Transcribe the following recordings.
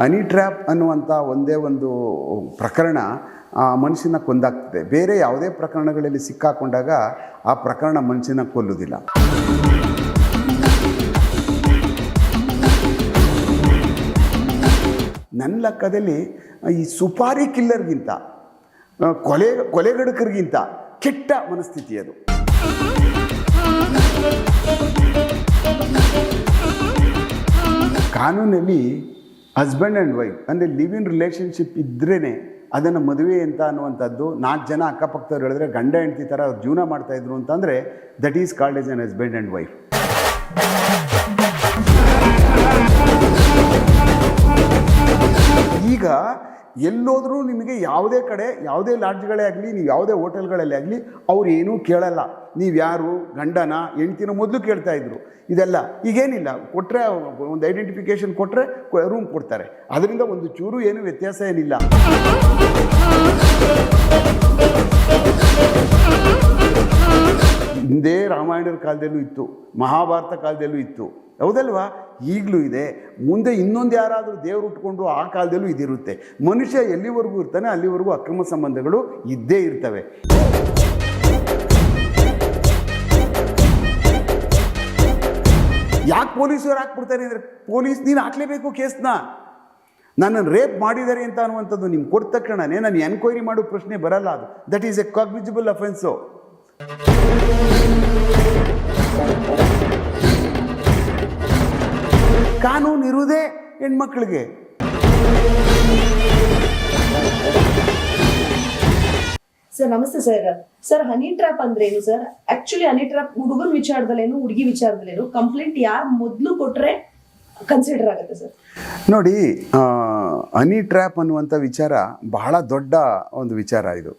Honey trap ಅನ್ನುವಂಥ ಒಂದೇ ಒಂದು ಪ್ರಕರಣ ಆ ಮನುಷ್ಯನ ಕೊಂದಾಗ್ತದೆ. ಬೇರೆ ಯಾವುದೇ ಪ್ರಕರಣಗಳಲ್ಲಿ ಸಿಕ್ಕಾಕೊಂಡಾಗ ಆ ಪ್ರಕರಣ ಮನುಷ್ಯನ ಕೊಲ್ಲುವುದಿಲ್ಲ. ನನ್ನ ಲೆಕ್ಕದಲ್ಲಿ ಈ ಸುಪಾರಿ ಕಿಲ್ಲರ್ಗಿಂತ ಕೊಲೆಗಡಕರಿಗಿಂತ ಕೆಟ್ಟ ಮನಸ್ಥಿತಿ ಅದು. ಕಾನೂನಲ್ಲಿ ಹಸ್ಬೆಂಡ್ ಆ್ಯಂಡ್ ವೈಫ್ ಅಂದರೆ ಲಿವ್ ಇನ್ ರಿಲೇಷನ್ಶಿಪ್ ಇದ್ರೇ ಅದನ್ನು ಮದುವೆ ಅಂತ ಅನ್ನುವಂಥದ್ದು 4 ಜನ ಅಕ್ಕಪಕ್ಕದವ್ರು ಹೇಳಿದ್ರೆ ಗಂಡ ಹೆಂಡತಿ ಥರ ಅವ್ರು ಜೀವನ ಮಾಡ್ತಾಯಿದ್ರು ಅಂತಂದರೆ that is called as N husband and wife. ಈಗ ಎಲ್ಲೋದ್ರೂ ನಿಮಗೆ ಯಾವುದೇ ಕಡೆ ಯಾವುದೇ ಲಾಡ್ಜ್ಗಳೇ ಆಗಲಿ, ನೀವು ಯಾವುದೇ ಹೋಟೆಲ್ಗಳಲ್ಲಿ ಆಗಲಿ ಅವ್ರು ಏನೂ ಕೇಳಲ್ಲ. ನೀವು ಯಾರು, ಗಂಡನ ಹೆಂಡ್ತಿನ ಮೊದಲು ಕೇಳ್ತಾಯಿದ್ರು. ಇದೆಲ್ಲ ಈಗೇನಿಲ್ಲ, ಕೊಟ್ಟರೆ ಒಂದು ಐಡೆಂಟಿಫಿಕೇಷನ್ ಕೊಟ್ಟರೆ ರೂಮ್ ಕೊಡ್ತಾರೆ. ಅದರಿಂದ ಒಂದು ಚೂರು ಏನು ವ್ಯತ್ಯಾಸ ಏನಿಲ್ಲ. ಹಿಂದೆ ರಾಮಾಯಣದ ಕಾಲದಲ್ಲೂ ಇತ್ತು, ಮಹಾಭಾರತ ಕಾಲದಲ್ಲೂ ಇತ್ತು, ಹೌದಲ್ವಾ? ಈಗಲೂ ಇದೆ. ಮುಂದೆ ಇನ್ನೊಂದು ಯಾರಾದರೂ ದೇವರು ಉಟ್ಕೊಂಡು ಆ ಕಾಲದಲ್ಲೂ ಇದಿರುತ್ತೆ. ಮನುಷ್ಯ ಎಲ್ಲಿವರೆಗೂ ಇರ್ತಾನೆ ಅಲ್ಲಿವರೆಗೂ ಅಕ್ರಮ ಸಂಬಂಧಗಳು ಇದ್ದೇ ಇರ್ತವೆ. ಯಾಕೆ ಪೊಲೀಸರು ಹಾಕ್ಬಿಡ್ತಾರೆ ಅಂದರೆ, ಪೊಲೀಸ್ ನೀನು ಹಾಕಲೇಬೇಕು ಕೇಸ್ನ. ನನ್ನನ್ನು ರೇಪ್ ಮಾಡಿದ್ದಾರೆ ಅಂತ ಅನ್ನುವಂಥದ್ದು ನಿಮ್ಗೆ ಕೊಟ್ಟ ತಕ್ಷಣವೇ ನಾನು ಎನ್ಕ್ವೈರಿ ಮಾಡೋ ಪ್ರಶ್ನೆ ಬರಲ್ಲ. ಅದು ದಟ್ ಈಸ್ ಎ ಕಾಗ್ನಿಜಿಬಲ್ ಅಫೆನ್ಸು. ಕಾನೂನು ಇರುವುದೇ ಹೆಣ್ಮಕ್ಳಿಗೆ. ಸರ್ ನಮಸ್ತೆ ಸರ್. ಸರ್ ಹನಿ ಟ್ರ್ಯಾಪ್ ಅಂದ್ರೆ ಏನು ಸರ್? ಆಕ್ಚುಲಿ ಹನಿ ಟ್ರ್ಯಾಪ್ ಹುಡುಗನ ವಿಚಾರದಲ್ಲೇನು ಹುಡುಗಿ ವಿಚಾರದಲ್ಲೇನು ಕಂಪ್ಲೇಂಟ್ ಯಾರು ಮೊದಲು ಕೊಟ್ರೆ ಕನ್ಸಿಡರ್ ಆಗುತ್ತೆ ಸರ್? ನೋಡಿ, ಹನಿ ಟ್ರ್ಯಾಪ್ ಅನ್ನುವಂಥ ವಿಚಾರ ಬಹಳ ದೊಡ್ಡ ಒಂದು ವಿಚಾರ. ಇದು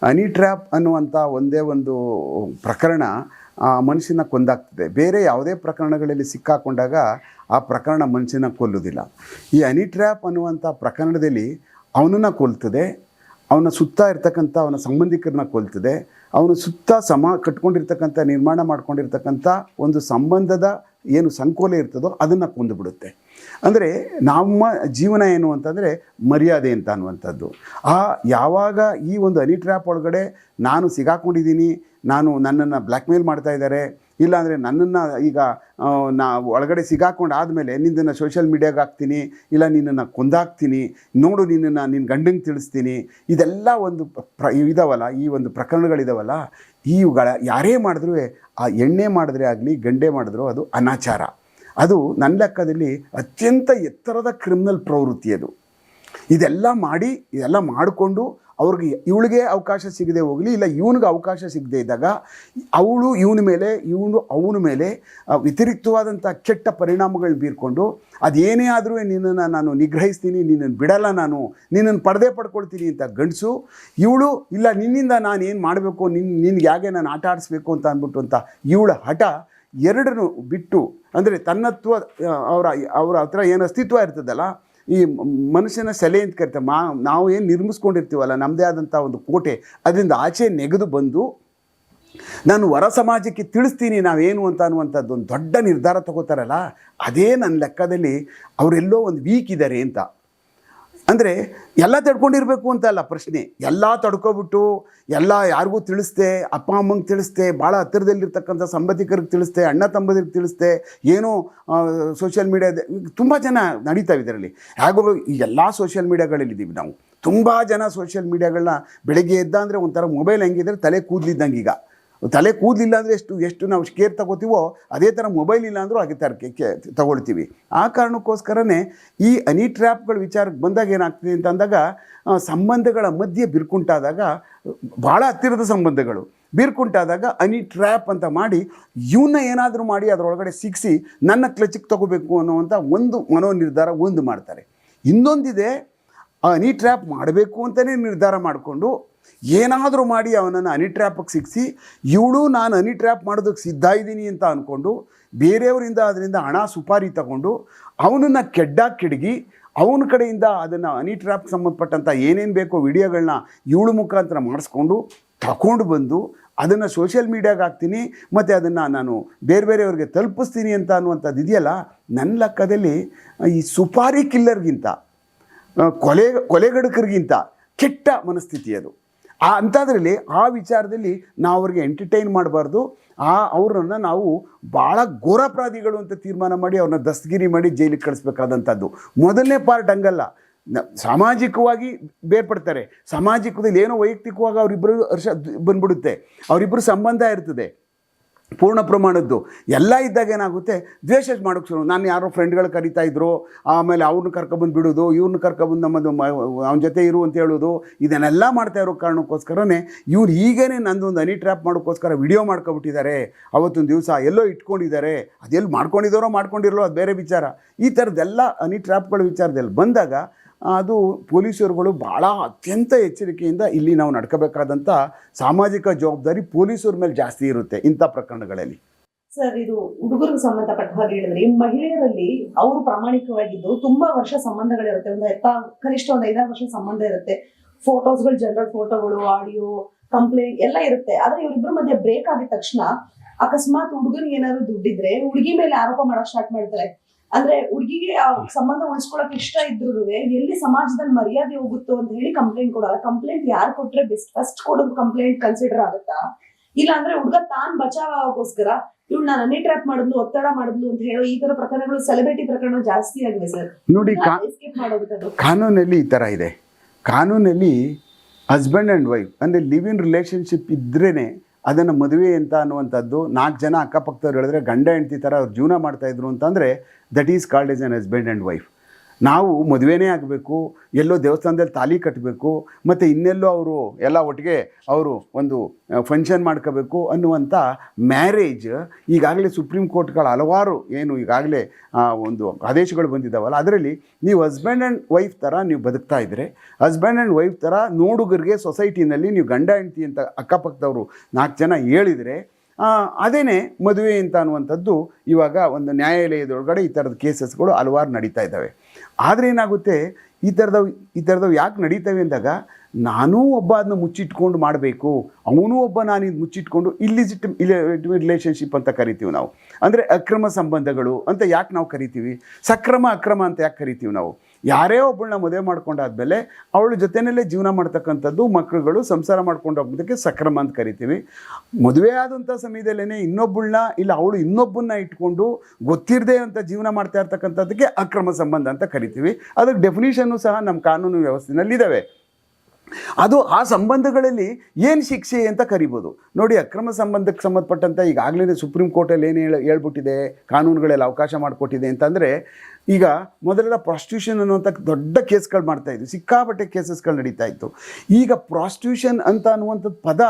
ಹನಿ ಟ್ರ್ಯಾಪ್ ಅನ್ನುವಂಥ ಒಂದೇ ಒಂದು ಪ್ರಕರಣ ಮನುಷ್ಯನ ಕೊಂದಾಗ್ತದೆ. ಬೇರೆ ಯಾವುದೇ ಪ್ರಕರಣಗಳಲ್ಲಿ ಸಿಕ್ಕಾಕೊಂಡಾಗ ಆ ಪ್ರಕರಣ ಮನುಷ್ಯನ ಕೊಲ್ಲುವುದಿಲ್ಲ. ಈ ಹನಿ ಟ್ರ್ಯಾಪ್ ಅನ್ನುವಂಥ ಪ್ರಕರಣದಲ್ಲಿ ಅವನನ್ನು ಕೊಲ್ತದೆ, ಅವನ ಸುತ್ತ ಇರ್ತಕ್ಕಂಥ ಅವನ ಸಂಬಂಧಿಕರನ್ನ ಕೊಲ್ತದೆ, ಅವನು ಸುತ್ತ ಕಟ್ಕೊಂಡಿರ್ತಕ್ಕಂಥ ನಿರ್ಮಾಣ ಮಾಡ್ಕೊಂಡಿರ್ತಕ್ಕಂಥ ಒಂದು ಸಂಬಂಧದ ಏನು ಸಂಕೋಲೆ ಇರ್ತದೋ ಅದನ್ನು ಕೊಂದುಬಿಡುತ್ತೆ. ಅಂದರೆ ನಮ್ಮ ಜೀವನ ಏನು ಅಂತಂದರೆ ಮರ್ಯಾದೆ ಅಂತ ಅನ್ನುವಂಥದ್ದು. ಯಾವಾಗ ಈ ಒಂದು ಹನಿ ಟ್ರ್ಯಾಪ್ ಒಳಗಡೆ ನಾನು ಸಿಗಾಕೊಂಡಿದ್ದೀನಿ, ನನ್ನನ್ನು ಬ್ಲ್ಯಾಕ್ಮೇಲ್ ಮಾಡ್ತಾ ಇದ್ದಾರೆ, ಇಲ್ಲಾಂದರೆ ನನ್ನನ್ನು ಈಗ ಒಳಗಡೆ ಸಿಗಾಕೊಂಡು ಆದಮೇಲೆ ನಿನ್ನನ್ನು ಸೋಷಿಯಲ್ ಮೀಡಿಯಾಗೆ ಹಾಕ್ತೀನಿ, ಇಲ್ಲ ನಿನ್ನನ್ನು ಕೊಂದಾಕ್ತೀನಿ, ನೋಡು ನಿನ್ನ ಗಂಡಂಗೆ ತಿಳಿಸ್ತೀನಿ, ಇದೆಲ್ಲ ಒಂದು ಇದಾವಲ್ಲ, ಈ ಒಂದು ಪ್ರಕರಣಗಳಿದಾವಲ್ಲ, ಇವುಗಳ ಯಾರೇ ಮಾಡಿದ್ರೂ, ಆ ಎಣ್ಣೆ ಮಾಡಿದ್ರೆ ಆಗಲಿ ಗಂಡೆ ಮಾಡಿದ್ರು ಅದು ಅನಾಚಾರ. ಅದು ನನ್ನ ಲೆಕ್ಕದಲ್ಲಿ ಅತ್ಯಂತ ಎತ್ತರದ ಕ್ರಿಮಿನಲ್ ಪ್ರವೃತ್ತಿ ಅದು. ಇದೆಲ್ಲ ಮಾಡಿಕೊಂಡು ಅವ್ರಿಗೆ ಇವಳಿಗೆ ಅವಕಾಶ ಸಿಗದೆ ಹೋಗಲಿ, ಇಲ್ಲ ಇವನಿಗೆ ಅವಕಾಶ ಸಿಗದೆ ಇದ್ದಾಗ ಅವನ ಮೇಲೆ ವ್ಯತಿರಿಕ್ತವಾದಂಥ ಕೆಟ್ಟ ಪರಿಣಾಮಗಳು ಬೀರ್ಕೊಂಡು ಅದೇನೇ ಆದರೂ ನಿನ್ನನ್ನು ನಾನು ನಿಗ್ರಹಿಸ್ತೀನಿ, ನಿನ್ನನ್ನು ಬಿಡಲ್ಲ, ನಿನ್ನನ್ನು ಪಡೆದೇ ಪಡ್ಕೊಳ್ತೀನಿ ಅಂತ ಗಂಡಸು, ಇವಳು ಇಲ್ಲ ನಿನ್ನಿಂದ ನಾನು ಏನು ಮಾಡಬೇಕು, ನಿನ್ಗೆ ಹೇಗೆ ನಾನು ಆಟ ಆಡಿಸ್ಬೇಕು ಅಂತ ಅಂದ್ಬಿಟ್ಟು ಅಂತ ಇವಳ ಹಠ ಎರಡನ್ನೂ ಬಿಟ್ಟು, ಅಂದರೆ ತನ್ನತ್ವ ಅವರ ಹತ್ರ ಏನು ಅಸ್ತಿತ್ವ ಇರ್ತದಲ್ಲ, ಈ ಮನುಷ್ಯನ ಸೆಲೆ ಅಂತ ಕರಿತೇವೆ, ನಾವು ಏನು ನಿರ್ಮಿಸ್ಕೊಂಡಿರ್ತೀವಲ್ಲ ನಮ್ಮದೇ ಆದಂಥ ಒಂದು ಕೋಟೆ, ಅದರಿಂದ ಆಚೆ ನೆಗೆದು ಬಂದು ನಾನು ಹೊರ ಸಮಾಜಕ್ಕೆ ತಿಳಿಸ್ತೀನಿ ನಾವೇನು ಅಂತ ಅನ್ನುವಂಥದ್ದು ಒಂದು ದೊಡ್ಡ ನಿರ್ಧಾರ ತಗೋತಾರಲ್ಲ, ಅದೇ ನನ್ನ ಲೆಕ್ಕದಲ್ಲಿ ಅವರೆಲ್ಲೋ ಒಂದು ವೀಕ್ ಇದ್ದಾರೆ ಅಂತ. ಅಂದರೆ ಎಲ್ಲ ತಡ್ಕೊಂಡಿರಬೇಕು ಅಂತ ಅಲ್ಲ ಪ್ರಶ್ನೆ, ಎಲ್ಲ ತಡ್ಕೊಬಿಟ್ಟು ಎಲ್ಲ ಯಾರಿಗೂ ತಿಳಿಸ್ದೆ, ಅಪ್ಪ ಅಮ್ಮಂಗೆ ತಿಳಿಸ್ದೆ, ಭಾಳ ಹತ್ತಿರದಲ್ಲಿರ್ತಕ್ಕಂಥ ಸಂಬಂಧಿಕರಿಗೆ ತಿಳಿಸ್ದೆ, ಅಣ್ಣ ತಮ್ಮದಿರಿಗೆ ತಿಳಿಸ್ದೆ, ಏನೋ ಸೋಷಿಯಲ್ ಮೀಡಿಯಾದ ತುಂಬ ಜನ ನಡೀತಾವೆ ಇದರಲ್ಲಿ. ಹೇಗೋ ಈ ಎಲ್ಲ ಸೋಷಿಯಲ್ ಮೀಡಿಯಾಗಳಲ್ಲಿದ್ದೀವಿ ನಾವು. ತುಂಬ ಜನ ಸೋಷಿಯಲ್ ಮೀಡಿಯಾಗಳನ್ನ ಬೆಳಗ್ಗೆ ಎದ್ದ ಅಂದರೆ ಒಂಥರ ಮೊಬೈಲ್ ಹೆಂಗಿದ್ರೆ ತಲೆ ಕೂದಲಿದ್ದಂಗೆ. ಈಗ ತಲೆ ಕೂದಲಿಲ್ಲ ಅಂದರೆ ಎಷ್ಟು ನಾವು ಕೇರ್ ತಗೋತೀವೋ ಅದೇ ಥರ ಮೊಬೈಲ್ ಇಲ್ಲ ಅಂದರೂ ಅದೇ ಥರ ತಗೊಳ್ತೀವಿ. ಆ ಕಾರಣಕ್ಕೋಸ್ಕರನೇ ಈ ಹನಿ ಟ್ರ್ಯಾಪ್ಗಳ ವಿಚಾರಕ್ಕೆ ಬಂದಾಗ ಏನಾಗ್ತದೆ ಅಂತ ಅಂದಾಗ, ಸಂಬಂಧಗಳ ಮಧ್ಯೆ ಬಿರ್ಕುಂಟಾದಾಗ, ಭಾಳ ಹತ್ತಿರದ ಸಂಬಂಧಗಳು ಬಿರ್ಕುಂಟಾದಾಗ ಹನಿ ಟ್ರ್ಯಾಪ್ ಅಂತ ಮಾಡಿ ಇವನ್ನ ಏನಾದರೂ ಮಾಡಿ ಅದರೊಳಗಡೆ ಸಿಕ್ಕಿಸಿ ನನ್ನ ಕ್ಲಚಿಗೆ ತಗೋಬೇಕು ಅನ್ನೋವಂಥ ಒಂದು ಮನೋನಿರ್ಧಾರ ಒಂದು ಮಾಡ್ತಾರೆ. ಇನ್ನೊಂದಿದೆ, ಹನಿ ಟ್ರ್ಯಾಪ್ ಮಾಡಬೇಕು ಅಂತಲೇ ನಿರ್ಧಾರ ಮಾಡಿಕೊಂಡು ಏನಾದರೂ ಮಾಡಿ ಅವನನ್ನು ಹನಿ ಟ್ರ್ಯಾಪಿಗೆ ಸಿಕ್ಕಿಸಿ, ನಾನು ಹನಿ ಟ್ರ್ಯಾಪ್ ಮಾಡೋದಕ್ಕೆ ಸಿದ್ಧ ಇದ್ದೀನಿ ಅಂತ ಅಂದ್ಕೊಂಡು ಬೇರೆಯವರಿಂದ ಅದರಿಂದ ಹಣ ಸುಪಾರಿ ತಗೊಂಡು ಅವನನ್ನು ಕೆಡ್ಗಿ ಅವನ ಕಡೆಯಿಂದ ಅದನ್ನು ಹನಿ ಟ್ರ್ಯಾಪ್ಗೆ ಸಂಬಂಧಪಟ್ಟಂಥ ಏನೇನು ಬೇಕೋ ವಿಡಿಯೋಗಳನ್ನ ಇವಳು ಮುಖಾಂತರ ಮಾಡಿಸ್ಕೊಂಡು ತಗೊಂಡು ಬಂದು ಅದನ್ನು ಸೋಷಿಯಲ್ ಮೀಡಿಯಾಗೆ ಹಾಕ್ತೀನಿ, ಮತ್ತು ಅದನ್ನು ನಾನು ಬೇರೆಯವ್ರಿಗೆ ತಲುಪಿಸ್ತೀನಿ ಅಂತ ಅನ್ನುವಂಥದ್ದು ಇದೆಯಲ್ಲ, ನನ್ನ ಲೆಕ್ಕದಲ್ಲಿ ಈ ಸುಪಾರಿ ಕಿಲ್ಲರ್ಗಿಂತ ಕೊಲೆಗಡಕರಿಗಿಂತ ಕೆಟ್ಟ ಮನಸ್ಥಿತಿ ಅದು. ಅಂಥದ್ರಲ್ಲಿ ಆ ವಿಚಾರದಲ್ಲಿ ನಾವು ಅವ್ರಿಗೆ ಎಂಟರ್ಟೈನ್ ಮಾಡಬಾರ್ದು. ಅವ್ರನ್ನ ನಾವು ಭಾಳ ಘೋರಾಪರಾಧಿಗಳು ಅಂತ ತೀರ್ಮಾನ ಮಾಡಿ ಅವ್ರನ್ನ ದಸ್ತಗಿರಿ ಮಾಡಿ ಜೈಲಿಗೆ ಕಳಿಸ್ಬೇಕಾದಂಥದ್ದು. ಮೊದಲನೇ ಪಾರ್ಟ್ ಹಂಗಲ್ಲ, ಸಾಮಾಜಿಕವಾಗಿ ಬೇರ್ಪಡ್ತಾರೆ, ಸಾಮಾಜಿಕದಲ್ಲಿ ಏನೋ ವೈಯಕ್ತಿಕವಾಗಿ ಅವರಿಬ್ಬರು ಹರ್ಷ ಬಂದ್ಬಿಡುತ್ತೆ, ಅವರಿಬ್ಬರು ಸಂಬಂಧ ಇರ್ತದೆ ಪೂರ್ಣ ಪ್ರಮಾಣದ್ದು. ಎಲ್ಲ ಇದ್ದಾಗ ಏನಾಗುತ್ತೆ, ದ್ವೇಷ ಮಾಡೋಕ್ಕೆ ಶುರು. ನಾನು ಯಾರೋ ಫ್ರೆಂಡ್ಗಳು ಕರಿತಾ ಇದ್ರು, ಆಮೇಲೆ ಅವ್ರನ್ನ ಕರ್ಕೊಬಂದು ಬಿಡೋದು, ಇವ್ರನ್ನ ಕರ್ಕೊಬಂದು ನಮ್ಮದು ಅವನ ಜೊತೆ ಇರು ಅಂತ ಹೇಳೋದು, ಇದನ್ನೆಲ್ಲ ಮಾಡ್ತಾ ಇರೋ ಕಾರಣಕ್ಕೋಸ್ಕರನೇ ಇವ್ರು ಈಗೇನೆ ನಂದೊಂದು ಹನಿ ಟ್ರ್ಯಾಪ್ ಮಾಡೋಕ್ಕೋಸ್ಕರ ವಿಡಿಯೋ ಮಾಡ್ಕೊಬಿಟ್ಟಿದ್ದಾರೆ. ಅವತ್ತೊಂದು ದಿವಸ ಎಲ್ಲೋ ಇಟ್ಕೊಂಡಿದ್ದಾರೆ, ಅದೆಲ್ಲಿ ಮಾಡ್ಕೊಂಡಿದ್ದಾರೋ ಮಾಡ್ಕೊಂಡಿರಲೋ ಅದು ಬೇರೆ ವಿಚಾರ. ಈ ಥರದ್ದೆಲ್ಲ ಹನಿ ಟ್ರ್ಯಾಪ್ಗಳ ವಿಚಾರದಲ್ಲಿ ಬಂದಾಗ ಅದು ಪೊಲೀಸರುಗಳು ಭಾಳ ಅತ್ಯಂತ ಎಚ್ಚರಿಕೆಯಿಂದ ಇಲ್ಲಿ ನಾವು ನಡ್ಕೋಬೇಕಾದಂಥ ಸಾಮಾಜಿಕ ಜವಾಬ್ದಾರಿ ಪೊಲೀಸರ ಮೇಲೆ ಜಾಸ್ತಿ ಇರುತ್ತೆ ಇಂಥ ಪ್ರಕರಣಗಳಲ್ಲಿ. ಸರ್, ಇದು ಹುಡುಗರಿಗೆ ಸಂಬಂಧಪಟ್ಟ ಹಾಗೆ ಹೇಳಿದ್ರೆ, ಮಹಿಳೆಯರಲ್ಲಿ ಅವರು ಪ್ರಾಮಾಣಿಕವಾಗಿದ್ದು ತುಂಬಾ ವರ್ಷ ಸಂಬಂಧಗಳಿರುತ್ತೆ, ಕನಿಷ್ಠ ಒಂದು 5-6 ವರ್ಷ ಸಂಬಂಧ ಇರುತ್ತೆ. ಫೋಟೋಸ್ಗಳು, ಜನರಲ್ ಫೋಟೋಗಳು, ಆಡಿಯೋ, ಕಂಪ್ಲೇಂಟ್ ಎಲ್ಲ ಇರುತ್ತೆ. ಆದ್ರೆ ಇವರಿಬ್ಬರ ಮಧ್ಯೆ ಬ್ರೇಕ್ ಆಗಿದ ತಕ್ಷಣ ಅಕಸ್ಮಾತ್ ಹುಡುಗನಿಗೆ ಏನಾದ್ರು ದುಡ್ಡಿದ್ರೆ ಹುಡುಗಿ ಮೇಲೆ ಆರೋಪ ಮಾಡಕ್ ಸ್ಟಾರ್ಟ್ ಮಾಡ್ತಾರೆ. ಅಂದ್ರೆ ಹುಡುಗಿಗೆ ಆ ಸಂಬಂಧ ಉಳಿಸ್ಕೊಳಕ್ ಇಷ್ಟ ಇದ್ರು ಎಲ್ಲಿ ಸಮಾಜದಲ್ಲಿ ಮರ್ಯಾದೆ ಹೋಗುತ್ತೋ ಅಂತ ಹೇಳಿ ಕಂಪ್ಲೇಂಟ್ ಕೊಡಲ್ಲ. ಕಂಪ್ಲೇಂಟ್ ಯಾರು ಕೊಟ್ರೆ ಬೆಸ್ಟ್, ಫಸ್ಟ್ ಕೊಡೋದು ಕಂಪ್ಲೇಂಟ್ ಕನ್ಸಿಡರ್ ಆಗುತ್ತಾ? ಇಲ್ಲ ಅಂದ್ರೆ ಹುಡುಗ ತಾನ್ ಬಚಾವ್ ಆಗೋಸ್ಕರ ಇವ್ಳು ನಾನು ಹನಿ ಟ್ರ್ಯಾಪ್ ಮಾಡಿದ್ಲು, ಒತ್ತಡ ಮಾಡಿದ್ಲು ಅಂತ ಹೇಳೋ ಈ ತರ ಪ್ರಕರಣಗಳು, ಸೆಲೆಬ್ರಿಟಿ ಪ್ರಕರಣ ಜಾಸ್ತಿ ಆಗಿದೆ ಸರ್. ನೋಡಿ, ಕಾನೂನಲ್ಲಿ ಈ ತರ ಇದೆ. ಕಾನೂನಲ್ಲಿ ಹಸ್ಬೆಂಡ್ ಆ್ಯಂಡ್ ವೈಫ್ ಅಂದರೆ ಲಿವ್ ಇನ್ ರಿಲೇಷನ್ಶಿಪ್ ಇದ್ರೇ ಅದನ್ನು ಮದುವೆ ಅಂತ ಅನ್ನುವಂಥದ್ದು. 4 ಜನ ಅಕ್ಕಪಕ್ಕದವ್ರು ಹೇಳಿದ್ರೆ ಗಂಡ ಹೆಂಡತಿ ಥರ ಅವ್ರು ಜೀವನ ಮಾಡ್ತಾಯಿದ್ರು ಅಂತಂದರೆ that is called as N husband and wife. ನಾವು ಮದುವೆನೇ ಆಗಬೇಕು, ಎಲ್ಲೋ ದೇವಸ್ಥಾನದಲ್ಲಿ ತಾಲಿ ಕಟ್ಟಬೇಕು, ಮತ್ತು ಇನ್ನೆಲ್ಲೋ ಅವರು ಎಲ್ಲ ಒಟ್ಟಿಗೆ ಅವರು ಒಂದು ಫಂಕ್ಷನ್ ಮಾಡ್ಕೋಬೇಕು ಅನ್ನುವಂಥ ಮ್ಯಾರೇಜ್ ಈಗಾಗಲೇ ಸುಪ್ರೀಂ ಕೋರ್ಟ್ಗಳ ಹಲವಾರು ಏನು ಈಗಾಗಲೇ ಒಂದು ಆದೇಶಗಳು ಬಂದಿದ್ದಾವಲ್ಲ, ಅದರಲ್ಲಿ ನೀವು ಹಸ್ಬೆಂಡ್ ಆ್ಯಂಡ್ ವೈಫ್ ಥರ ನೀವು ಬದುಕ್ತಾ ಇದ್ದರೆ, ಹಸ್ಬೆಂಡ್ ಆ್ಯಂಡ್ ವೈಫ್ ಥರ ನೋಡುಗರಿಗೆ ಸೊಸೈಟಿನಲ್ಲಿ ನೀವು ಗಂಡ ಹೆಂಡ್ತಿ ಅಂತ ಅಕ್ಕಪಕ್ಕದವರು 4 ಜನ ಹೇಳಿದರೆ ಅದೇನೇ ಮದುವೆ ಅಂತ ಅನ್ನುವಂಥದ್ದು ಇವಾಗ ಒಂದು ನ್ಯಾಯಾಲಯದೊಳಗಡೆ ಈ ಥರದ ಕೇಸಸ್ಗಳು ಹಲವಾರು ನಡೀತಾ ಇದ್ದಾವೆ. ಆದರೆ ಏನಾಗುತ್ತೆ, ಈ ಥರದವು ಯಾಕೆ ನಡೀತವೆ ಅಂದಾಗ, ನಾನೂ ಒಬ್ಬ ಅದನ್ನ ಮುಚ್ಚಿಟ್ಕೊಂಡು ಮಾಡಬೇಕು, ಅವನೂ ಒಬ್ಬ ನಾನು ಇದು ಮುಚ್ಚಿಟ್ಕೊಂಡು ಇಲ್ಲಿಜಿಟಿಮೇಟ್ ರಿಲೇಷನ್ಶಿಪ್ ಅಂತ ಕರಿತೀವಿ ನಾವು. ಅಂದರೆ ಅಕ್ರಮ ಸಂಬಂಧಗಳು ಅಂತ ಯಾಕೆ ನಾವು ಕರಿತೀವಿ, ಸಕ್ರಮ ಅಕ್ರಮ ಅಂತ ಯಾಕೆ ಕರಿತೀವಿ ನಾವು? ಯಾರೇ ಒಬ್ಬಳನ್ನ ಮದುವೆ ಮಾಡ್ಕೊಂಡಾದ್ಮೇಲೆ ಅವಳ ಜೊತೆಯಲ್ಲೇ ಜೀವನ ಮಾಡ್ತಕ್ಕಂಥದ್ದು, ಮಕ್ಕಳುಗಳು ಸಂಸಾರ ಮಾಡ್ಕೊಂಡು ಹೋಗೋದಕ್ಕೆ ಸಕ್ರಮ ಅಂತ ಕರಿತೀವಿ. ಮದುವೆ ಆದಂಥ ಸಮಯದಲ್ಲೇ ಇನ್ನೊಬ್ಬಳನ್ನ ಇಲ್ಲ ಅವಳು ಇನ್ನೊಬ್ಬನ್ನ ಇಟ್ಕೊಂಡು ಗೊತ್ತಿರದೆ ಅಂತ ಜೀವನ ಮಾಡ್ತಾ ಇರ್ತಕ್ಕಂಥದ್ದಕ್ಕೆ ಅಕ್ರಮ ಸಂಬಂಧ ಅಂತ ಕರಿತೀವಿ. ಅದಕ್ಕೆ ಡೆಫಿನಿಷನ್ನು ಸಹ ನಮ್ಮ ಕಾನೂನು ವ್ಯವಸ್ಥೆನಲ್ಲಿದ್ದಾವೆ. ಅದು ಆ ಸಂಬಂಧಗಳಲ್ಲಿ ಏನು ಶಿಕ್ಷೆ ಅಂತ ಕರಿಬೋದು. ನೋಡಿ, ಅಕ್ರಮ ಸಂಬಂಧಕ್ಕೆ ಸಂಬಂಧಪಟ್ಟಂಥ ಈಗಾಗಲೇ ಸುಪ್ರೀಂ ಕೋರ್ಟಲ್ಲಿ ಏನು ಹೇಳ್ಬಿಟ್ಟಿದೆ, ಕಾನೂನುಗಳೆಲ್ಲ ಅವಕಾಶ ಮಾಡಿಕೊಟ್ಟಿದೆ ಅಂತಂದರೆ, ಈಗ ಮೊದಲೆಲ್ಲ ಪ್ರಾಸ್ಟಿಟ್ಯೂಷನ್ ಅನ್ನುವಂಥ ದೊಡ್ಡ ಕೇಸ್ಗಳು ಮಾಡ್ತಾಯಿದ್ವಿ, ಸಿಕ್ಕಾಪಟ್ಟೆ ಕೇಸಸ್ಗಳು ನಡೀತಾ ಇತ್ತು. ಈಗ ಪ್ರಾಸ್ಟಿಟ್ಯೂಷನ್ ಅಂತ ಅನ್ನುವಂಥದ್ದು ಪದ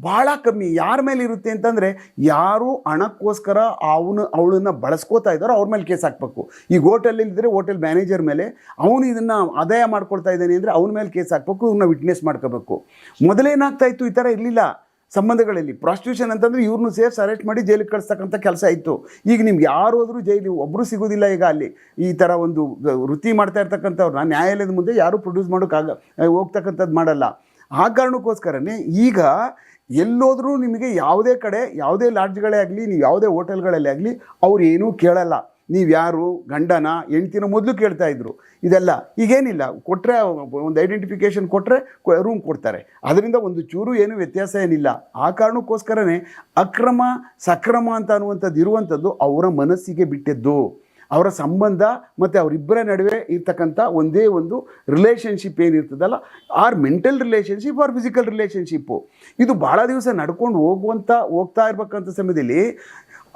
ಭಾಳ ಕಮ್ಮಿ. ಯಾರ ಮೇಲೆ ಇರುತ್ತೆ ಅಂತಂದರೆ, ಯಾರು ಹಣಕ್ಕೋಸ್ಕರ ಅವಳನ್ನು ಬಳಸ್ಕೋತಾ ಇದ್ದಾರೋ ಅವ್ರ ಮೇಲೆ ಕೇಸ್ ಹಾಕಬೇಕು. ಈಗ ಹೋಟೆಲಿದ್ದರೆ ಹೋಟೆಲ್ ಮ್ಯಾನೇಜರ್ ಮೇಲೆ, ಅವನು ಇದನ್ನು ಆದಾಯ ಮಾಡ್ಕೊಳ್ತಾ ಇದ್ದಾನೆ ಅಂದರೆ ಅವನ ಮೇಲೆ ಕೇಸ್ ಹಾಕಬೇಕು, ಇವ್ರನ್ನ ವಿಟ್ನೆಸ್ ಮಾಡ್ಕೋಬೇಕು. ಮೊದಲೇನಾಗ್ತಾ ಇತ್ತು, ಈ ಥರ ಇರಲಿಲ್ಲ ಸಂಬಂಧಗಳಲ್ಲಿ. ಪ್ರಾಸ್ಟಿಟ್ಯೂಷನ್ ಅಂತಂದರೆ ಇವ್ರನ್ನೂ ಸೇರ್ಸಿ ಅರೆಸ್ಟ್ ಮಾಡಿ ಜೈಲಿಗೆ ಕಳಿಸ್ತಕ್ಕಂಥ ಕೆಲಸ ಇತ್ತು. ಈಗ ನಿಮ್ಗೆ ಯಾರು ಹೋದರೂ ಜೈಲಿಗೆ ಒಬ್ಬರು ಸಿಗೋದಿಲ್ಲ. ಈಗ ಅಲ್ಲಿ ಈ ಥರ ಒಂದು ವೃತ್ತಿ ಮಾಡ್ತಾ ಇರ್ತಕ್ಕಂಥವ್ರನ್ನ ನ್ಯಾಯಾಲಯದ ಮುಂದೆ ಯಾರೂ ಪ್ರೊಡ್ಯೂಸ್ ಹೋಗ್ತಕ್ಕಂಥದ್ದು ಮಾಡಲ್ಲ. ಆ ಕಾರಣಕ್ಕೋಸ್ಕರನೇ ಈಗ ಎಲ್ಲೋದ್ರೂ ನಿಮಗೆ ಯಾವುದೇ ಕಡೆ, ಯಾವುದೇ ಲಾಡ್ಜ್ಗಳೇ ಆಗಲಿ, ನೀವು ಯಾವುದೇ ಹೋಟೆಲ್ಗಳಲ್ಲೇ ಆಗಲಿ, ಅವ್ರು ಏನೂ ಕೇಳಲ್ಲ. ನೀವು ಯಾರು, ಗಂಡನ ಹೆಂಡ್ತಿನ ಮೊದಲು ಕೇಳ್ತಾ ಇದ್ರು. ಇದೆಲ್ಲ ಈಗೇನಿಲ್ಲ, ಕೊಟ್ಟರೆ ಒಂದು ಐಡೆಂಟಿಫಿಕೇಷನ್ ಕೊಟ್ಟರೆ ರೂಮ್ ಕೊಡ್ತಾರೆ. ಅದರಿಂದ ಒಂದು ಚೂರು ಏನೂ ವ್ಯತ್ಯಾಸ ಏನಿಲ್ಲ. ಆ ಕಾರಣಕ್ಕೋಸ್ಕರನೇ ಅಕ್ರಮ ಸಕ್ರಮ ಅಂತ ಅನ್ನುವಂಥದ್ದು ಇರುವಂಥದ್ದು ಅವರ ಮನಸ್ಸಿಗೆ ಬಿಟ್ಟಿದ್ದು. ಅವರ ಸಂಬಂಧ ಮತ್ತು ಅವರಿಬ್ಬರ ನಡುವೆ ಇರ್ತಕ್ಕಂಥ ಒಂದೇ ಒಂದು ರಿಲೇಷನ್ಶಿಪ್ ಏನಿರ್ತದಲ್ಲ, or mental relationship or physical relationship, ಇದು ಭಾಳ ದಿವಸ ನಡ್ಕೊಂಡು ಹೋಗ್ತಾ ಇರ್ಬೇಕಂತ ಸಮಯದಲ್ಲಿ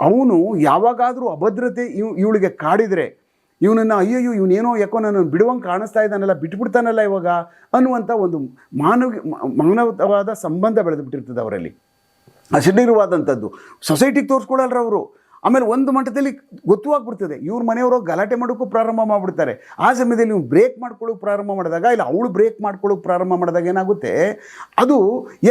ಅವನು ಯಾವಾಗಾದರೂ ಅಭದ್ರತೆ ಇವಳಿಗೆ ಕಾಡಿದರೆ, ಇವನನ್ನು ಅಯ್ಯಯ್ಯೋ ಇವನೇನೋ ಯಾಕೋ ನಾನು ಬಿಡುವಂಗೆ ಕಾಣಿಸ್ತಾ ಇದ್ದಾನಲ್ಲ, ಬಿಟ್ಬಿಡ್ತಾನಲ್ಲ ಇವಾಗ ಅನ್ನುವಂಥ ಒಂದು ಮಾನವವಾದ ಸಂಬಂಧ ಬೆಳೆದುಬಿಟ್ಟಿರ್ತದೆ ಅವರಲ್ಲಿ. ಅಶರೀರವಾದಂಥದ್ದು ಸೊಸೈಟಿಗೆ ತೋರಿಸ್ಕೊಳ್ಳಲ್ರ ಅವರು. ಆಮೇಲೆ ಒಂದು ಮಟ್ಟದಲ್ಲಿ ಗೊತ್ತುವಾಗ್ಬಿಡ್ತದೆ, ಇವ್ರ ಮನೆಯವರು ಗಲಾಟೆ ಮಾಡೋಕ್ಕೂ ಪ್ರಾರಂಭ ಮಾಡಿಬಿಡ್ತಾರೆ. ಆ ಸಮಯದಲ್ಲಿ ನೀವು ಬ್ರೇಕ್ ಮಾಡ್ಕೊಳ್ಳೋಕೆ ಪ್ರಾರಂಭ ಮಾಡಿದಾಗ, ಇಲ್ಲ ಅವಳು ಬ್ರೇಕ್ ಮಾಡ್ಕೊಳ್ಳೋಕೆ ಪ್ರಾರಂಭ ಮಾಡಿದಾಗ ಏನಾಗುತ್ತೆ, ಅದು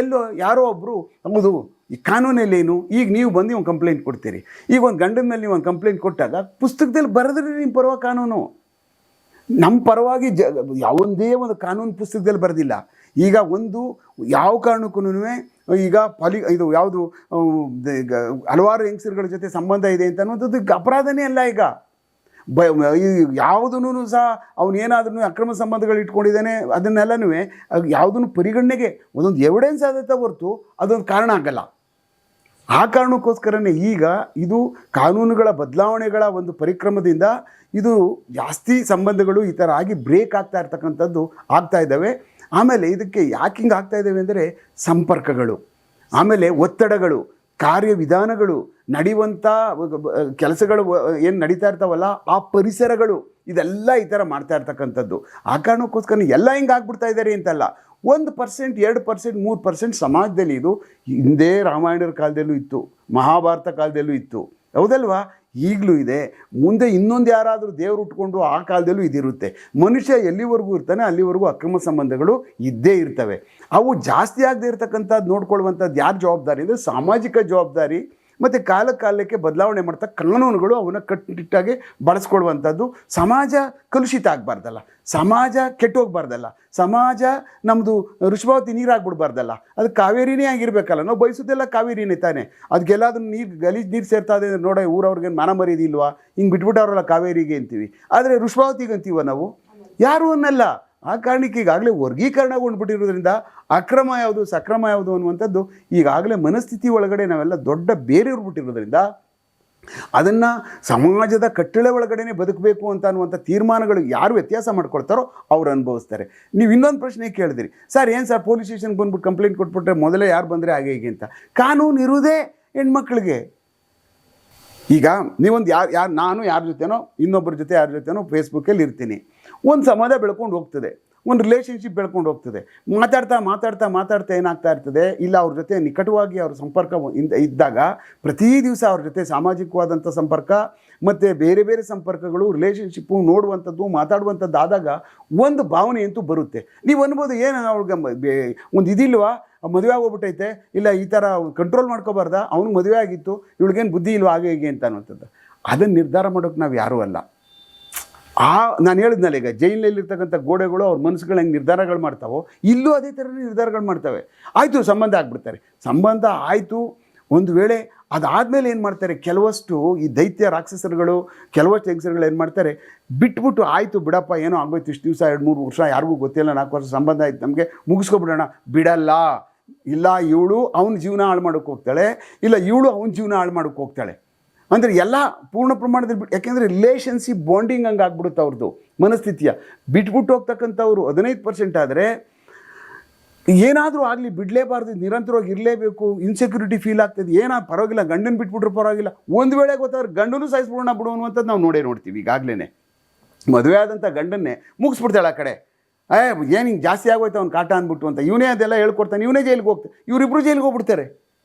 ಎಲ್ಲೋ ಯಾರೋ ಒಬ್ಬರು ಹೌದು ಈ ಕಾನೂನಲ್ಲೇನು, ಈಗ ನೀವು ಬಂದು ಒಂದು ಕಂಪ್ಲೇಂಟ್ ಕೊಡ್ತೀರಿ. ಈಗ ಒಂದು ಗಂಡನ ಮೇಲೆ ನೀವು ಒಂದು ಕಂಪ್ಲೇಂಟ್ ಕೊಟ್ಟಾಗ ಪುಸ್ತಕದಲ್ಲಿ ಬರೆದ್ರೆ ನಿಮ್ಮ ಪರವಾಗಿ ಕಾನೂನು, ನಮ್ಮ ಪರವಾಗಿ ಯಾವುದೇ ಒಂದು ಕಾನೂನು ಪುಸ್ತಕದಲ್ಲಿ ಬರೆದಿಲ್ಲ. ಈಗ ಒಂದು ಯಾವ ಕಾರಣಕ್ಕೂ ಈಗ ಇದು ಯಾವುದು ಹಲವಾರು ಹೆಂಗಸರುಗಳ ಜೊತೆ ಸಂಬಂಧ ಇದೆ ಅಂತ ಅನ್ನೋದು ಅಪರಾಧನೇ ಅಲ್ಲ. ಈಗ ಯಾವುದೂ ಸಹ ಅವನೇನಾದ್ರೂ ಅಕ್ರಮ ಸಂಬಂಧಗಳು ಇಟ್ಕೊಂಡಿದ್ದಾನೆ ಅದನ್ನೆಲ್ಲನೂ ಯಾವುದನ್ನು ಪರಿಗಣನೆಗೆ ಒಂದೊಂದು ಎವಿಡೆನ್ಸ್ ಆದತ್ತೆ ಹೊರತು ಅದೊಂದು ಕಾರಣ ಆಗಲ್ಲ. ಆ ಕಾರಣಕ್ಕೋಸ್ಕರನೇ ಈಗ ಇದು ಕಾನೂನುಗಳ ಬದಲಾವಣೆಗಳ ಒಂದು ಪರಿಕ್ರಮದಿಂದ ಇದು ಜಾಸ್ತಿ ಸಂಬಂಧಗಳು ಈ ಥರ ಆಗಿ ಬ್ರೇಕ್ ಆಗ್ತಾ ಇರ್ತಕ್ಕಂಥದ್ದು ಆಗ್ತಾ ಇದ್ದಾವೆ. ಆಮೇಲೆ ಇದಕ್ಕೆ ಯಾಕೆ ಹಿಂಗೆ ಆಗ್ತಾ ಇದ್ದಾವೆ ಅಂದರೆ ಸಂಪರ್ಕಗಳು, ಆಮೇಲೆ ಒತ್ತಡಗಳು, ಕಾರ್ಯವಿಧಾನಗಳು, ನಡೆಯುವಂಥ ಕೆಲಸಗಳು ಏನು ನಡೀತಾ ಇರ್ತಾವಲ್ಲ ಆ ಪರಿಸರಗಳು, ಇದೆಲ್ಲ ಈ ಥರ ಮಾಡ್ತಾ ಇರ್ತಕ್ಕಂಥದ್ದು. ಆ ಕಾರಣಕ್ಕೋಸ್ಕರ ಎಲ್ಲ ಹಿಂಗೆ ಆಗ್ಬಿಡ್ತಾ ಇದ್ದಾರೆ ಅಂತಲ್ಲ. 1%, 2%, 3% ಸಮಾಜದಲ್ಲಿ ಇದು ಹಿಂದೆ ರಾಮಾಯಣರ ಕಾಲದಲ್ಲೂ ಇತ್ತು, ಮಹಾಭಾರತ ಕಾಲದಲ್ಲೂ ಇತ್ತು, ಹೌದಲ್ವಾ? ಈಗಲೂ ಇದೆ. ಮುಂದೆ ಇನ್ನೊಂದು ಯಾರಾದರೂ ದೇವರು ಉಟ್ಕೊಂಡು ಆ ಕಾಲದಲ್ಲೂ ಇದಿರುತ್ತೆ. ಮನುಷ್ಯ ಎಲ್ಲಿವರೆಗೂ ಇರ್ತಾನೆ ಅಲ್ಲಿವರೆಗೂ ಅಕ್ರಮ ಸಂಬಂಧಗಳು ಇದ್ದೇ ಇರ್ತವೆ. ಅವು ಜಾಸ್ತಿ ಆಗದೆ ಇರ್ತಕ್ಕಂಥದ್ದು ನೋಡ್ಕೊಳ್ಳುವಂಥದ್ದು ಯಾರು ಜವಾಬ್ದಾರಿ ಅಂದರೆ ಸಾಮಾಜಿಕ ಜವಾಬ್ದಾರಿ. ಮತ್ತು ಕಾಲಕ್ಕೆ ಬದಲಾವಣೆ ಮಾಡ್ತಾ ಕಾನೂನುಗಳು ಅವನ್ನ ಕಟ್ಟುನಿಟ್ಟಾಗಿ ಬಳಸ್ಕೊಳ್ಳುವಂಥದ್ದು. ಸಮಾಜ ಕಲುಷಿತ ಆಗಬಾರ್ದಲ್ಲ, ಸಮಾಜ ಕೆಟ್ಟೋಗ್ಬಾರ್ದಲ್ಲ, ಸಮಾಜ ನಮ್ಮದು ಋಷಭಾವತಿ ನೀರಾಗ್ಬಿಡ್ಬಾರ್ದಲ್ಲ, ಅದು ಕಾವೇರಿನೇ ಆಗಿರಬೇಕಲ್ಲ. ನಾವು ಬಯಸೋದೆಲ್ಲ ಕಾವೇರಿನೇ ತಾನೆ. ಅದಕ್ಕೆಲ್ಲಾದ್ರೂ ಗಲೀಜು ನೀರು ಸೇರ್ತಾ ಇದೆ ನೋಡ, ಊರವ್ರಿಗೇನು ಮಾನ ಮರ್ಯಾದಿಲ್ವಾ, ಹಿಂಗೆ ಬಿಟ್ಬಿಟ್ಟವ್ರಲ್ಲ ಕಾವೇರಿಗೆ ಅಂತೀವಿ. ಆದರೆ ಋಷಭಾವತಿಗೆ ಅಂತೀವ ನಾವು? ಯಾರು ಅನ್ನಲ್ಲ. ಆ ಕಾರಣಕ್ಕೆ ಈಗಾಗಲೇ ವರ್ಗೀಕರಣಗೊಂಡ್ಬಿಟ್ಟಿರೋದ್ರಿಂದ ಅಕ್ರಮ ಯಾವುದು ಸಕ್ರಮ ಯಾವುದು ಅನ್ನುವಂಥದ್ದು ಈಗಾಗಲೇ ಮನಸ್ಥಿತಿ ಒಳಗಡೆ ನಾವೆಲ್ಲ ದೊಡ್ಡ ಬೇರೆಯವ್ರು ಬಿಟ್ಟಿರೋದ್ರಿಂದ ಅದನ್ನು ಸಮಾಜದ ಕಟ್ಟಳೆ ಒಳಗಡೆ ಬದುಕಬೇಕು ಅಂತ ಅನ್ನುವಂಥ ತೀರ್ಮಾನಗಳು ಯಾರು ವ್ಯತ್ಯಾಸ ಮಾಡ್ಕೊಳ್ತಾರೋ ಅವ್ರು ಅನುಭವಿಸ್ತಾರೆ. ನೀವು ಇನ್ನೊಂದು ಪ್ರಶ್ನೆ ಕೇಳಿದಿರಿ, ಸರ್ ಏನು ಸರ್ ಪೊಲೀಸ್ ಸ್ಟೇಷನ್ಗೆ ಬಂದ್ಬಿಟ್ಟು ಕಂಪ್ಲೇಂಟ್ ಕೊಟ್ಬಿಟ್ರೆ ಮೊದಲೇ ಯಾರು ಬಂದರೆ ಹಾಗೆ ಹೀಗೆ ಅಂತ. ಕಾನೂನು ಇರುವುದೇ ಹೆಣ್ಮಕ್ಳಿಗೆ. ಈಗ ನೀವೊಂದು ನಾನು ಯಾರ ಜೊತೆನೋ ಇನ್ನೊಬ್ಬರ ಜೊತೆ ಯಾರ ಜೊತೆನೋ ಫೇಸ್ಬುಕ್ಕಲ್ಲಿ ಇರ್ತೀನಿ, ಒಂದು ಸಂಬಂಧ ಬೆಳ್ಕೊಂಡು ಹೋಗ್ತದೆ, ಒಂದು ರಿಲೇಷನ್ಶಿಪ್ ಬೆಳ್ಕೊಂಡು ಹೋಗ್ತದೆ. ಮಾತಾಡ್ತಾ ಏನಾಗ್ತಾ ಇರ್ತದೆ, ಇಲ್ಲ ಅವ್ರ ಜೊತೆ ನಿಕಟವಾಗಿ ಅವ್ರ ಸಂಪರ್ಕ ಇದ್ದಾಗ ಪ್ರತಿ ದಿವಸ ಅವ್ರ ಜೊತೆ ಸಾಮಾಜಿಕವಾದಂಥ ಸಂಪರ್ಕ ಮತ್ತು ಬೇರೆ ಬೇರೆ ಸಂಪರ್ಕಗಳು, ರಿಲೇಷನ್ಶಿಪ್ಪು ನೋಡುವಂಥದ್ದು, ಮಾತಾಡುವಂಥದ್ದು ಆದಾಗ ಒಂದು ಭಾವನೆ ಅಂತೂ ಬರುತ್ತೆ. ನೀವು ಅನ್ಬೋದು, ಏನು ಅವ್ಳಿಗೆ ಒಂದು ಇದಿಲ್ವಾ, ಮದುವೆ ಆಗೋಗ್ಬಿಟ್ಟೈತೆ, ಇಲ್ಲ ಈ ಥರ ಕಂಟ್ರೋಲ್ ಮಾಡ್ಕೋಬಾರ್ದ, ಅವ್ನಿಗೆ ಮದುವೆ ಆಗಿತ್ತು, ಇವಳಿಗೇನು ಬುದ್ಧಿ ಇಲ್ವಾ ಹಾಗೆ ಹೀಗೆ ಅಂತ ಅನ್ನುವಂಥದ್ದು. ಅದನ್ನು ನಿರ್ಧಾರ ಮಾಡೋಕ್ಕೆ ನಾವು ಯಾರೂ ಅಲ್ಲ. ನಾನು ಹೇಳಿದ್ನಲ್ಲ, ಈಗ ಜೈಲಿನಲ್ಲಿರ್ತಕ್ಕಂಥ ಗೋಡೆಗಳು ಅವ್ರ ಮನಸ್ಸುಗಳು ಹೆಂಗೆ ನಿರ್ಧಾರಗಳು ಮಾಡ್ತಾವೋ, ಇಲ್ಲೂ ಅದೇ ಥರ ನಿರ್ಧಾರಗಳು ಮಾಡ್ತವೆ. ಆಯಿತು, ಸಂಬಂಧ ಆಗಿಬಿಡ್ತಾರೆ. ಸಂಬಂಧ ಆಯಿತು, ಒಂದು ವೇಳೆ ಅದಾದಮೇಲೆ ಏನು ಮಾಡ್ತಾರೆ, ಕೆಲವಷ್ಟು ಈ ದೈತ್ಯ ರಾಕ್ಷಸರುಗಳು, ಕೆಲವಷ್ಟು ಹೆಂಗಸರುಗಳು ಏನು ಮಾಡ್ತಾರೆ, ಬಿಟ್ಬಿಟ್ಟು ಆಯಿತು ಬಿಡಪ್ಪ, ಏನೋ ಆಗೋಯ್ತು, ಇಷ್ಟು ದಿವಸ 2-3 ವರ್ಷ ಯಾರಿಗೂ ಗೊತ್ತಿಲ್ಲ, 4 ವರ್ಷ ಸಂಬಂಧ ಆಯ್ತು ನಮಗೆ, ಮುಗಿಸ್ಕೊಬಿಡೋಣ. ಬಿಡಲ್ಲ. ಇಲ್ಲ ಇವಳು ಅವನ ಜೀವನ ಹಾಳು ಮಾಡೋಕ್ಕೆ ಹೋಗ್ತಾಳೆ, ಇಲ್ಲ ಇವಳು ಅವನ ಜೀವನ ಹಾಳು ಮಾಡೋಕ್ಕೆ ಹೋಗ್ತಾಳೆ. ಅಂದರೆ ಎಲ್ಲ ಪೂರ್ಣ ಪ್ರಮಾಣದಲ್ಲಿ ಯಾಕೆಂದರೆ ರಿಲೇಷನ್ಶಿಪ್ ಬಾಂಡಿಂಗ್ ಹಂಗೆ ಆಗ್ಬಿಡುತ್ತೆ ಅವ್ರದ್ದು ಮನಸ್ಥಿತಿಯ. ಬಿಟ್ಬಿಟ್ಟು ಹೋಗ್ತಕ್ಕಂಥವ್ರು 15% ಆದರೆ ಏನಾದರೂ ಆಗಲಿ ಬಿಡಲೇಬಾರ್ದು, ನಿರಂತರವಾಗಿ ಇರಲೇಬೇಕು, ಇನ್ಸೆಕ್ಯೂರಿಟಿ ಫೀಲ್ ಆಗ್ತದೆ. ಪರವಾಗಿಲ್ಲ, ಗಂಡನ ಬಿಟ್ಬಿಟ್ರೆ ಪರವಾಗಿಲ್ಲ, ಒಂದು ವೇಳೆ ಗೊತ್ತಾದ್ರೆ ಗಂಡನೂ ಸಾಯಿಸ್ಬಿಡೋಣ ಬಿಡು ಅನ್ನುವಂಥದ್ದು ನಾವು ನೋಡ್ತೀವಿ. ಈಗಾಗಲೇ ಮದುವೆ ಆದಂಥ ಗಂಡನ್ನೇ ಮುಗಿಸ್ಬಿಡ್ತಾಳೆ ಆ ಕಡೆ. ಏನು ಹಿಂಗೆ ಜಾಸ್ತಿ ಆಗೋಯ್ತು ಅವ್ನು ಕಾಟ ಅಂದ್ಬಿಟ್ಟು ಅಂತ ಇವನೇ ಅದೆಲ್ಲ ಹೇಳ್ಕೊಡ್ತಾನೆ, ಇವನೇ ಜೈಲಿಗೆ ಹೋಗ್ತಾನೆ, ಇವರಿಬ್ಬರು ಜೈಲಿಗೆ ಹೋಗ್ಬಿಡ್ತಾರೆ.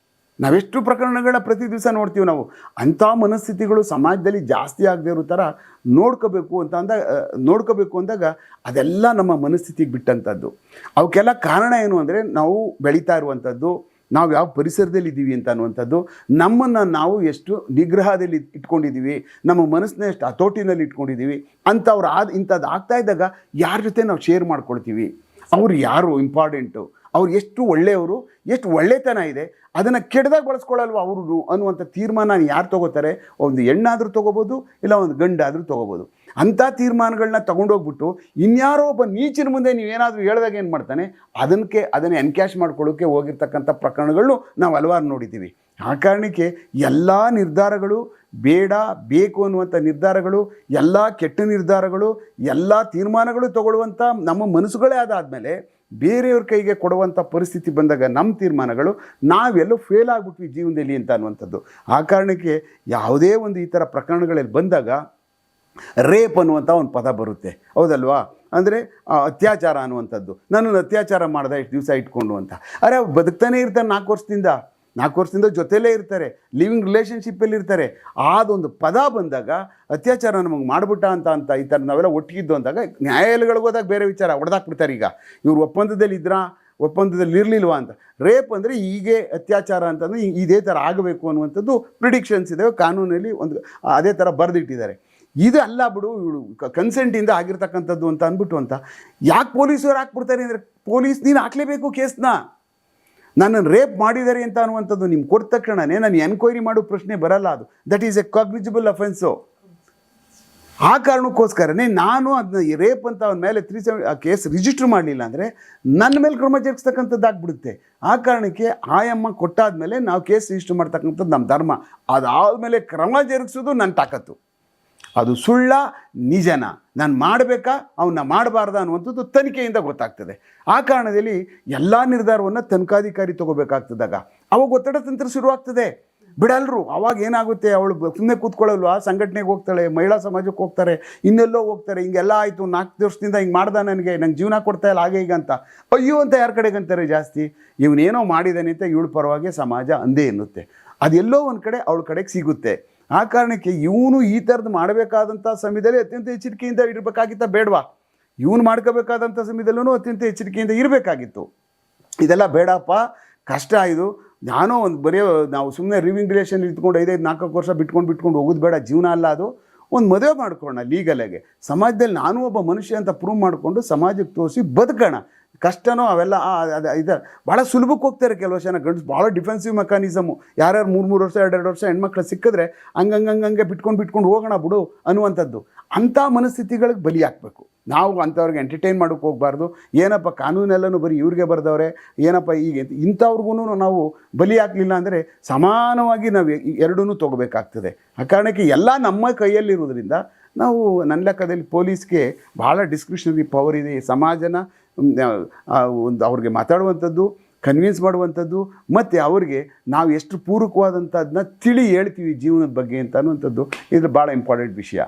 ನಾವೆಷ್ಟು ಪ್ರಕರಣಗಳ ಪ್ರತಿ ದಿವಸ ನೋಡ್ತೀವಿ ನಾವು. ಅಂಥ ಮನಸ್ಥಿತಿಗಳು ಸಮಾಜದಲ್ಲಿ ಜಾಸ್ತಿ ಆಗದೆ ಇರೋ ಥರ ನೋಡ್ಕೋಬೇಕು ಅಂದಾಗ ಅದೆಲ್ಲ ನಮ್ಮ ಮನಸ್ಥಿತಿಗೆ ಬಿಟ್ಟಂಥದ್ದು. ಅವಕ್ಕೆಲ್ಲ ಕಾರಣ ಏನು ಅಂದರೆ ನಾವು ಬೆಳೀತಾ ಇರುವಂಥದ್ದು, ನಾವು ಯಾವ ಪರಿಸರದಲ್ಲಿ ಇದ್ದೀವಿ ಅಂತ ಅನ್ನುವಂಥದ್ದು, ನಮ್ಮನ್ನು ನಾವು ಎಷ್ಟು ನಿಗ್ರಹದಲ್ಲಿ ಇಟ್ಕೊಂಡಿದ್ದೀವಿ, ನಮ್ಮ ಮನಸ್ಸನ್ನ ಎಷ್ಟು ಹತೋಟಿನಲ್ಲಿ ಇಟ್ಕೊಂಡಿದ್ದೀವಿ ಇಂಥದ್ದು ಆಗ್ತಾ ಇದ್ದಾಗ ಯಾರ ಜೊತೆ ನಾವು ಶೇರ್ ಮಾಡ್ಕೊಳ್ತೀವಿ, ಅವ್ರು ಯಾರು ಇಂಪಾರ್ಟೆಂಟು, ಅವ್ರು ಎಷ್ಟು ಒಳ್ಳೆಯವರು, ಎಷ್ಟು ಒಳ್ಳೆತನ ಇದೆ, ಅದನ್ನು ಕೆಟ್ಟದಾಗ ಬಳಸ್ಕೊಳ್ಳಲ್ವ ಅವರು ಅನ್ನುವಂಥ ತೀರ್ಮಾನ ಯಾರು ತೊಗೋತಾರೆ, ಒಂದು ಹೆಣ್ಣಾದರೂ ತೊಗೋಬೋದು, ಇಲ್ಲ ಒಂದು ಗಂಡಾದರೂ ತೊಗೋಬೋದು. ಅಂಥ ತೀರ್ಮಾನಗಳನ್ನ ತೊಗೊಂಡೋಗ್ಬಿಟ್ಟು ಇನ್ಯಾರೋ ಒಬ್ಬ ನೀಚಿನ ಮುಂದೆ ನೀವೇನಾದರೂ ಹೇಳಿದಾಗ ಏನು ಮಾಡ್ತಾನೆ, ಅದನ್ನು ಎನ್ಕ್ಯಾಶ್ ಮಾಡ್ಕೊಳ್ಳೋಕ್ಕೆ ಹೋಗಿರ್ತಕ್ಕಂಥ ಪ್ರಕರಣಗಳನ್ನು ನಾವು ಹಲವಾರು ನೋಡಿದ್ದೀವಿ. ಆ ಕಾರಣಕ್ಕೆ ಎಲ್ಲ ನಿರ್ಧಾರಗಳು ಬೇಡ ಬೇಕು ಅನ್ನುವಂಥ ನಿರ್ಧಾರಗಳು, ಎಲ್ಲ ಕೆಟ್ಟ ನಿರ್ಧಾರಗಳು, ಎಲ್ಲ ತೀರ್ಮಾನಗಳು ತಗೊಳ್ಳುವಂಥ ನಮ್ಮ ಮನಸ್ಸುಗಳೇ ಅದಾದಮೇಲೆ ಬೇರೆಯವ್ರ ಕೈಗೆ ಕೊಡುವಂಥ ಪರಿಸ್ಥಿತಿ ಬಂದಾಗ ನಮ್ಮ ತೀರ್ಮಾನಗಳು ನಾವೆಲ್ಲೋ ಫೇಲ್ ಆಗಿಬಿಟ್ವಿ ಜೀವನದಲ್ಲಿ ಅಂತ ಅನ್ನುವಂಥದ್ದು. ಆ ಕಾರಣಕ್ಕೆ ಯಾವುದೇ ಒಂದು ಈ ಥರ ಪ್ರಕರಣಗಳಲ್ಲಿ ಬಂದಾಗ ರೇಪ್ ಅನ್ನುವಂಥ ಒಂದು ಪದ ಬರುತ್ತೆ, ಹೌದಲ್ವಾ? ಅಂದರೆ ಅತ್ಯಾಚಾರ ಅನ್ನುವಂಥದ್ದು. ನನ್ನನ್ನು ಅತ್ಯಾಚಾರ ಮಾಡ್ದೆ ಇಷ್ಟು ದಿವಸ ಇಟ್ಕೊಂಡು ಅಂತ. ಅರೆ ಅವ್ರು ಬದುಕ್ತಾನೆ ಇರ್ತಾರೆ, 4 ವರ್ಷದಿಂದ ಜೊತೆಲೇ ಇರ್ತಾರೆ, ಲಿವಿಂಗ್ ರಿಲೇಷನ್ಶಿಪ್ಪಲ್ಲಿ ಇರ್ತಾರೆ. ಅದೊಂದು ಪದ ಬಂದಾಗ ಅತ್ಯಾಚಾರ ನಮಗೆ ಮಾಡಿಬಿಟ್ಟ ಅಂತ ಈ ಥರ ನಾವೆಲ್ಲ ಒಟ್ಟಿಗಿದ್ದು ಅಂದಾಗ ನ್ಯಾಯಾಲಯಗಳಿಗೆ ಹೋದಾಗ ಬೇರೆ ವಿಚಾರ ಹೊಡೆದಾಕ್ಬಿಡ್ತಾರೆ. ಈಗ ಇವ್ರು ಒಪ್ಪಂದದಲ್ಲಿ ಇರಲಿಲ್ವಾ ಅಂತ. ರೇಪ್ ಅಂದರೆ ಹೀಗೆ ಅತ್ಯಾಚಾರ ಅಂತಂದರೆ ಇದೇ ಥರ ಆಗಬೇಕು ಅನ್ನುವಂಥದ್ದು ಪ್ರಿಡಿಕ್ಷನ್ಸ್ ಇದ್ದಾವೆ, ಕಾನೂನಲ್ಲಿ ಒಂದು ಅದೇ ಥರ ಬರೆದಿಟ್ಟಿದ್ದಾರೆ. ಇದು ಅಲ್ಲ ಬಿಡು, ಇವಳು ಕನ್ಸೆಂಟಿಂದ ಆಗಿರ್ತಕ್ಕಂಥದ್ದು ಅಂತ ಅಂದ್ಬಿಟ್ಟು ಅಂತ ಯಾಕೆ ಪೊಲೀಸರು ಹಾಕ್ಬಿಡ್ತಾರೆ ಅಂದರೆ, ನೀನು ಹಾಕಲೇಬೇಕು ಕೇಸ್ನ. ನನ್ನನ್ನು ರೇಪ್ ಮಾಡಿದ್ದಾರೆ ಅಂತ ಅನ್ನುವಂಥದ್ದು ನಿಮ್ಗೆ ಕೊಟ್ಟ ತಕ್ಷಣವೇ ನಾನು ಎನ್ಕ್ವೈರಿ ಮಾಡೋ ಪ್ರಶ್ನೆ ಬರಲ್ಲ. ಅದು ದಟ್ ಈಸ್ ಎ ಕಾಗ್ನಿಜಿಬಲ್ ಅಫೆನ್ಸು. ಆ ಕಾರಣಕ್ಕೋಸ್ಕರನೇ ನಾನು ಅದನ್ನ ರೇಪ್ ಅಂತ ಅವನ ಮೇಲೆ 370 ಕೇಸ್ ರಿಜಿಸ್ಟರ್ ಮಾಡಲಿಲ್ಲ ಅಂದರೆ ನನ್ನ ಮೇಲೆ ಕ್ರಮ ಜರುಗಿಸ್ತಕ್ಕಂಥದ್ದಾಗ್ಬಿಡುತ್ತೆ. ಆ ಕಾರಣಕ್ಕೆ ಆಯಮ್ಮ ಕೊಟ್ಟಾದ್ಮೇಲೆ ನಾವು ಕೇಸ್ ರಿಜಿಸ್ಟರ್ ಮಾಡ್ತಕ್ಕಂಥದ್ದು ನಮ್ಮ ಧರ್ಮ. ಅದಾದಮೇಲೆ ಕ್ರಮ ಜರುಗಿಸೋದು ನನ್ನ ತಾಕತ್ತು. ಅದು ಸುಳ್ಳ ನಿಜನ, ನಾನು ಮಾಡಬೇಕಾ ಅವನ್ನ ಮಾಡಬಾರ್ದ ಅನ್ನುವಂಥದ್ದು ತನಿಖೆಯಿಂದ ಗೊತ್ತಾಗ್ತದೆ. ಆ ಕಾರಣದಲ್ಲಿ ಎಲ್ಲ ನಿರ್ಧಾರವನ್ನು ತನಿಖಾಧಿಕಾರಿ ತೊಗೋಬೇಕಾಗ್ತದಾಗ ಅವಾಗ ಒತ್ತಡ ತಂತ್ರ ಶುರುವಾಗ್ತದೆ. ಬಿಡಲ್ರು. ಅವಾಗ ಏನಾಗುತ್ತೆ, ಅವಳು ಸುಮ್ಮನೆ ಕೂತ್ಕೊಳ್ಳಲ್ವಾ, ಸಂಘಟನೆಗೆ ಹೋಗ್ತಾಳೆ, ಮಹಿಳಾ ಸಮಾಜಕ್ಕೆ ಹೋಗ್ತಾರೆ, ಇನ್ನೆಲ್ಲೋ ಹೋಗ್ತಾರೆ. ಹಿಂಗೆಲ್ಲ ಆಯಿತು, 4 ವರ್ಷದಿಂದ ಹಿಂಗೆ ಮಾಡ್ದ, ನಂಗೆ ಜೀವನ ಕೊಡ್ತಾ ಇಲ್ಲ ಹಾಗೆ ಈಗ ಅಂತ ಅಯ್ಯೋ ಅಂತ ಯಾರ ಕಡೆಗೆ ಅಂತಾರೆ ಜಾಸ್ತಿ. ಇವನೇನೋ ಮಾಡಿದ್ದಾನೆ ಅಂತ ಇವಳು ಪರವಾಗಿ ಸಮಾಜ ಅಂದೇ ಎನ್ನುತ್ತೆ. ಅದೆಲ್ಲೋ ಒಂದು ಕಡೆ ಅವಳ ಕಡೆಗೆ ಸಿಗುತ್ತೆ. ಆ ಕಾರಣಕ್ಕೆ ಇವನು ಈ ಥರದ್ದು ಮಾಡಬೇಕಾದಂಥ ಸಮಯದಲ್ಲಿ ಅತ್ಯಂತ ಎಚ್ಚರಿಕೆಯಿಂದ ಇರಬೇಕಾಗಿತ್ತ ಬೇಡವಾ? ಇವನು ಮಾಡ್ಕೋಬೇಕಾದಂಥ ಸಮಯದಲ್ಲೂ ಅತ್ಯಂತ ಎಚ್ಚರಿಕೆಯಿಂದ ಇರಬೇಕಾಗಿತ್ತು. ಇದೆಲ್ಲ ಬೇಡಪ್ಪ, ಕಷ್ಟ ಇದು. ನಾನೋ ಒಂದು ನಾವು ಸುಮ್ಮನೆ ಲಿವಿಂಗ್ ರಿಲೇಷನ್ ಇಟ್ಕೊಂಡು 5-4 ವರ್ಷ ಬಿಟ್ಕೊಂಡು ಹೋಗೋದು ಬೇಡ. ಜೀವನ ಅಲ್ಲ ಅದು. ಒಂದು ಮದುವೆ ಮಾಡ್ಕೊಳ್ಳೋಣ ಲೀಗಲಾಗೆ. ಸಮಾಜದಲ್ಲಿ ನಾನು ಒಬ್ಬ ಮನುಷ್ಯ ಅಂತ ಪ್ರೂವ್ ಮಾಡಿಕೊಂಡು ಸಮಾಜಕ್ಕೆ ತೋರಿಸಿ ಬದುಕೋಣ. ಕಷ್ಟನೋ ಅವೆಲ್ಲ ಇದು ಭಾಳ ಸುಲಭಕ್ಕೆ ಹೋಗ್ತಾರೆ ಕೆಲವು ಜನ ಗಂಡಸು. ಭಾಳ ಡಿಫೆನ್ಸಿವ್ ಮೆಕಾನಿಸಮು. ಯಾರ್ಯಾರು 3 ವರ್ಷ 2 ವರ್ಷ ಹೆಣ್ಮಕ್ಳು ಸಿಕ್ಕಿದ್ರೆ ಹಂಗಂಗೆ ಬಿಟ್ಕೊಂಡು ಹೋಗೋಣ ಬಿಡು ಅನ್ನುವಂಥದ್ದು. ಅಂಥ ಮನಸ್ಥಿತಿಗಳಿಗೆ ಬಲಿ ಹಾಕಬೇಕು. ನಾವು ಅಂಥವ್ರಿಗೆ ಎಂಟರ್ಟೈನ್ ಮಾಡೋಕ್ಕೆ ಹೋಗಬಾರ್ದು. ಏನಪ್ಪ ಕಾನೂನೆಲ್ಲನೂ ಬರೀ ಇವ್ರಿಗೆ ಬರೆದವ್ರೆ, ಏನಪ್ಪ ಈಗ ಇಂಥವ್ರಿಗೂ ನಾವು ಬಲಿ ಹಾಕಲಿಲ್ಲ ಅಂದರೆ ಸಮಾನವಾಗಿ ನಾವು ಎರಡೂ ತೊಗೋಬೇಕಾಗ್ತದೆ. ಆ ಕಾರಣಕ್ಕೆ ಎಲ್ಲ ನಮ್ಮ ಕೈಯಲ್ಲಿರೋದ್ರಿಂದ ನಾವು ನನ್ನ ಲೆಕ್ಕದಲ್ಲಿ ಪೊಲೀಸ್ಗೆ ಭಾಳ ಡಿಸ್ಕ್ರಿಷನರಿ ಪವರ್ ಇದೆ. ಸಮಾಜನ ಒಂದು ಅವ್ರಿಗೆ ಮಾತಾಡುವಂಥದ್ದು, ಕನ್ವಿನ್ಸ್ ಮಾಡುವಂಥದ್ದು, ಮತ್ತು ಅವ್ರಿಗೆ ನಾವು ಎಷ್ಟು ಪೂರಕವಾದಂಥದ್ದನ್ನ ಹೇಳ್ತೀವಿ ಜೀವನದ ಬಗ್ಗೆ ಅಂತ ಅನ್ನುವಂಥದ್ದು ಇದು ಭಾಳ ಇಂಪಾರ್ಟೆಂಟ್ ವಿಷಯ.